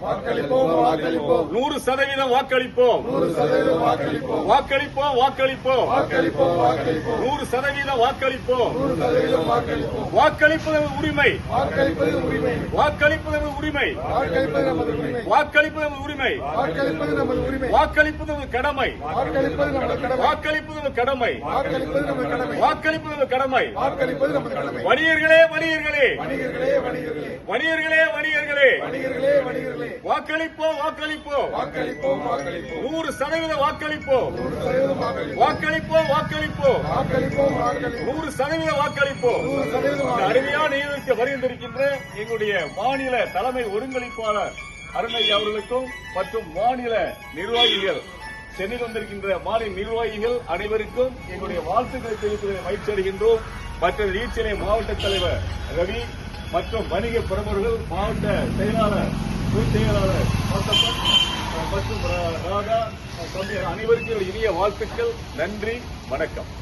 வாக்களிப்போம். 100% வாக்களிப்போம். 100% வாக்களிப்போம். வாக்களிப்பது உரிமை. வாக்களிப்பது உரிமை. வாக்களிப்பது உரிமை. வாக்களிப்பது கடமை. வாக்களிப்பது கடமை. வாக்களிப்பது கடமை. வணிகர்களே வணிகர்களே வணிகர்களே வணிகர்களே வாக்களிப்போம். வாக்களிப்போம். 100% வாக்களிப்போம். வாக்களிப்போம். வாக்களிப்போம். 100% வாக்களிப்போம். அருமையான நிகழ்ச்சிக்கு வருகின்றிருக்கின்ற எங்களுடைய மாநில தலைமை ஒருங்கிணைப்பாளர் அருணையா அவர்களுக்கும் மற்றும் மாநில நிர்வாகிகள் சென்னையில் வந்திருக்கின்ற மாநில நிர்வாகிகள் அனைவருக்கும் எங்களுடைய வாழ்த்துக்களை தெரிவிப்பதை மகிழ்ச்சி அடைகின்றோம். மற்ற நிகழ்ச்சியிலே மாவட்ட தலைவர் ரவி மற்றும் வணிக பிரமுகர்கள், மாவட்ட செயலாளர், துணை செயலாளர் மற்றும் ராதா அனைவருக்கும் இனிய வாழ்த்துக்கள். நன்றி, வணக்கம்.